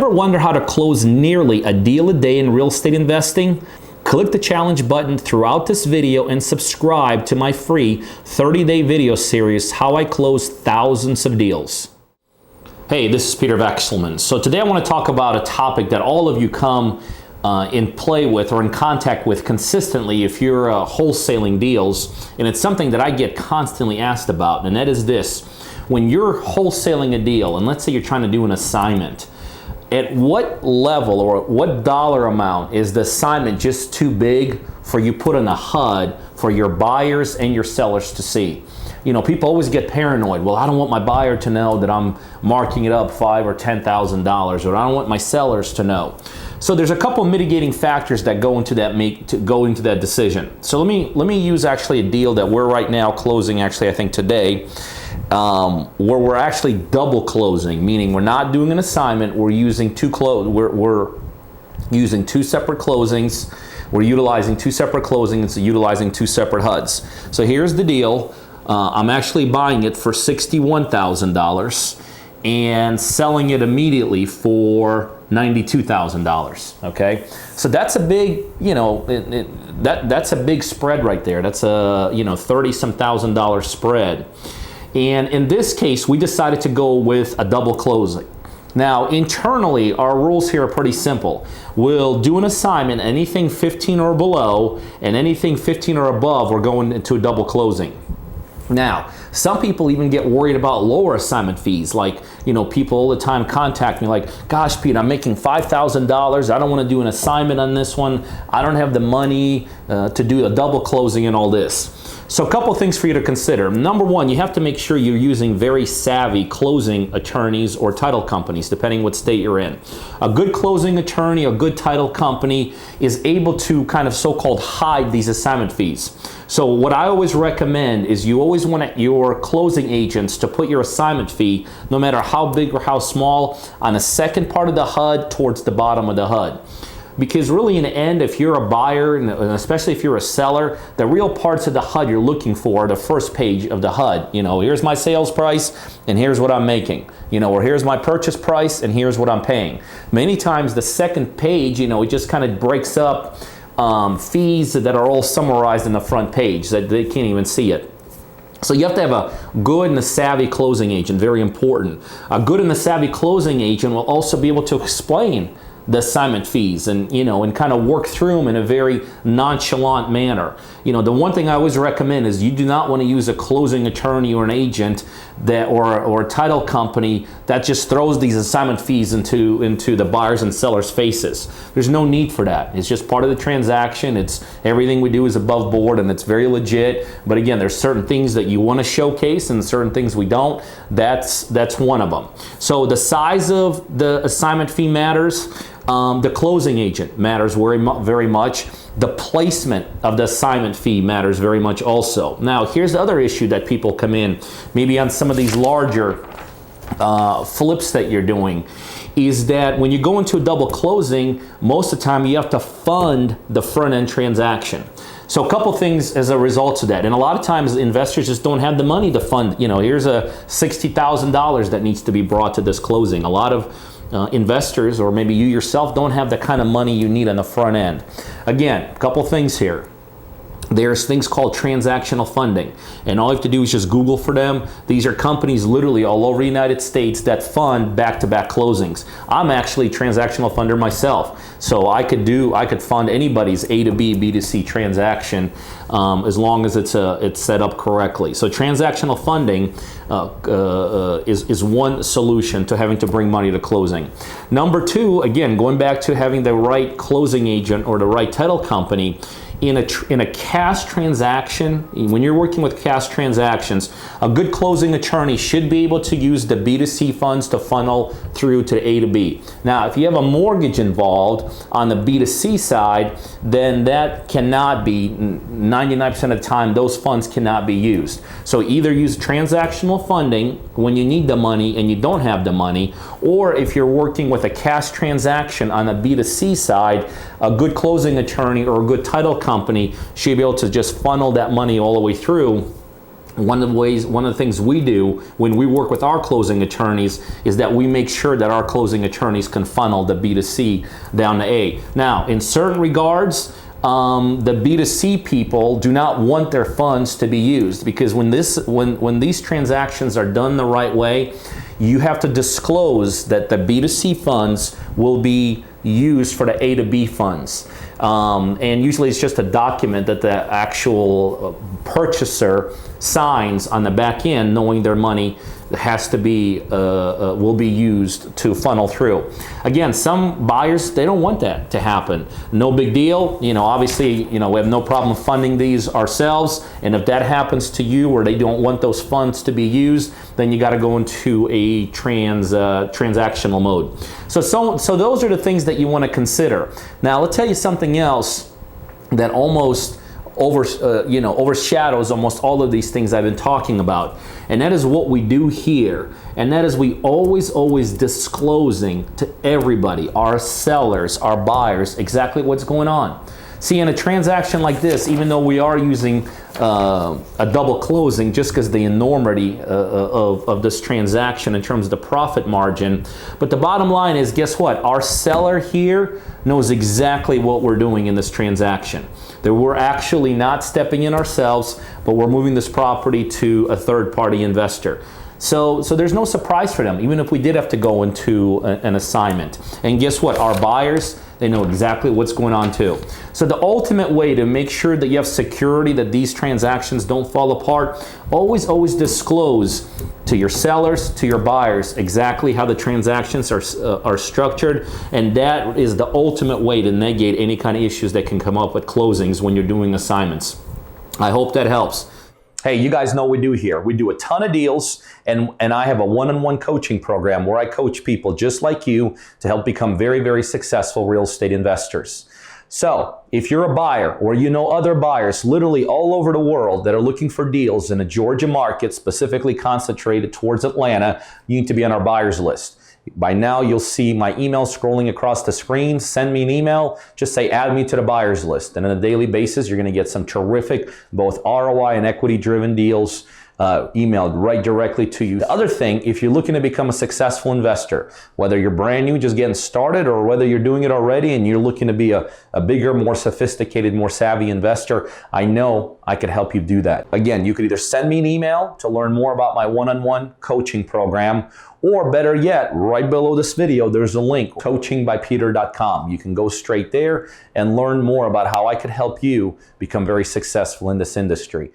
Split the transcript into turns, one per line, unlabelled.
Ever wonder how to close nearly a deal a day in real estate investing? Click the challenge button throughout this video and subscribe to my free 30-day video series, How I Close Thousands of Deals. Hey, this is Peter Vekselman. So today I want to talk about a topic that all of you come in play with or in contact with consistently if you're wholesaling deals, and it's something that I get constantly asked about, and that is this. When you're wholesaling a deal, and let's say you're trying to do an assignment, at what level or what dollar amount is the assignment just too big for you put in a HUD for your buyers and your sellers to see? You know, people always get paranoid. Well, I don't want my buyer to know that I'm marking it up $5,000 or $10,000, or I don't want my sellers to know. So there's a couple mitigating factors that go into that decision. So let me use actually a deal that we're right now closing, actually I think today, where we're actually double closing, meaning we're not doing an assignment. We're using we're using two separate closings. We're utilizing two separate closings, utilizing two separate HUDs. So here's the deal. I'm actually buying it for $61,000 and selling it immediately for $92,000. Okay, so that's a big, you know, that's a big spread right there. That's a, you know, $30-some thousand spread. And in this case, we decided to go with a double closing. Now, internally, our rules here are pretty simple. We'll do an assignment, anything 15 or below, and anything 15 or above, we're going into a double closing. Now, some people even get worried about lower assignment fees. Like, you know, people all the time contact me like, gosh, Pete, I'm making $5,000. I don't want to do an assignment on this one. I don't have the money to do a double closing and all this. So a couple things for you to consider. Number one, you have to make sure you're using very savvy closing attorneys or title companies, depending what state you're in. A good closing attorney, a good title company is able to kind of so-called hide these assignment fees. So what I always recommend is you always want your closing agents to put your assignment fee, no matter how big or how small, on the second part of the HUD towards the bottom of the HUD. Because really in the end, if you're a buyer, and especially if you're a seller, the real parts of the HUD you're looking for are the first page of the HUD. You know, here's my sales price and here's what I'm making. You know, or here's my purchase price and here's what I'm paying. Many times the second page, you know, it just kind of breaks up fees that are all summarized in the front page that they can't even see it. So you have to have a good and a savvy closing agent, very important. A good and a savvy closing agent will also be able to explain the assignment fees and, you know, and kind of work through them in a very nonchalant manner. You know, the one thing I always recommend is you do not want to use a closing attorney or an agent that or a title company that just throws these assignment fees into the buyers and sellers' faces. There's no need for that. It's just part of the transaction. It's everything we do is above board and it's very legit. But again, there's certain things that you want to showcase and certain things we don't. That's one of them. So the size of the assignment fee matters. The closing agent matters very much. The placement of the assignment fee matters very much also. Now, here's the other issue that people come in, maybe on some of these larger flips that you're doing, is that when you go into a double closing, most of the time you have to fund the front end transaction. So a couple things as a result of that. And a lot of times investors just don't have the money to fund, you know, here's a $60,000 that needs to be brought to this closing. A lot of investors, or maybe you yourself, don't have the kind of money you need on the front end. Again, a couple things here. There's things called transactional funding, and all you have to do is just Google for them. These are companies literally all over the United States that fund back-to-back closings. I'm actually a transactional funder myself, so I could fund anybody's A to B, B to C transaction as long as it's set up correctly. So transactional funding is one solution to having to bring money to closing. Number two, again, going back to having the right closing agent or the right title company. In a cash transaction, when you're working with cash transactions, a good closing attorney should be able to use the B2C funds to funnel through to A to B. Now, if you have a mortgage involved on the B2C side, then that cannot be, 99% of the time, those funds cannot be used. So either use transactional funding when you need the money and you don't have the money, or if you're working with a cash transaction on the B2C side, a good closing attorney or a good title company should be able to just funnel that money all the way through one of the things we do when we work with our closing attorneys is that we make sure that our closing attorneys can funnel the B2C down to A. Now, in certain regards, the B2C people do not want their funds to be used, because when these transactions are done the right way, you have to disclose that the B2C funds will be used for the A to B funds. And usually it's just a document that the actual purchaser signs on the back end, knowing their money has to be, will be used to funnel through. Again, some buyers, they don't want that to happen. No big deal. Obviously, we have no problem funding these ourselves. And if that happens to you, or they don't want those funds to be used, then you got to go into a transactional mode. So those are the things that you want to consider. Now, let's tell you something else that almost overshadows almost all of these things I've been talking about. And that is what we do here. And that is we always disclosing to everybody, our sellers, our buyers, exactly what's going on. See, in a transaction like this, even though we are using a double closing just because the enormity of this transaction in terms of the profit margin, but the bottom line is, guess what? Our seller here knows exactly what we're doing in this transaction. That we're actually not stepping in ourselves, but we're moving this property to a third-party investor. So there's no surprise for them, even if we did have to go into an assignment. And guess what? Our buyers, they know exactly what's going on too. So the ultimate way to make sure that you have security that these transactions don't fall apart, always disclose to your sellers, to your buyers, exactly how the transactions are structured. And that is the ultimate way to negate any kind of issues that can come up with closings when you're doing assignments. I hope that helps. Hey, you guys know what we do here. We do a ton of deals, and I have a one-on-one coaching program where I coach people just like you to help become very successful real estate investors. So if you're a buyer, or you know other buyers literally all over the world that are looking for deals in a Georgia market, specifically concentrated towards Atlanta, you need to be on our buyers list. By now, you'll see my email scrolling across the screen. Send me an email. Just say, add me to the buyers list. And on a daily basis, you're going to get some terrific, both ROI and equity-driven deals emailed right directly to you. The other thing, if you're looking to become a successful investor, whether you're brand new, just getting started, or whether you're doing it already and you're looking to be a bigger, more sophisticated, more savvy investor, I know I could help you do that. Again, you could either send me an email to learn more about my one-on-one coaching program, or better yet, right below this video, there's a link, coachingbypeter.com. You can go straight there and learn more about how I could help you become very successful in this industry.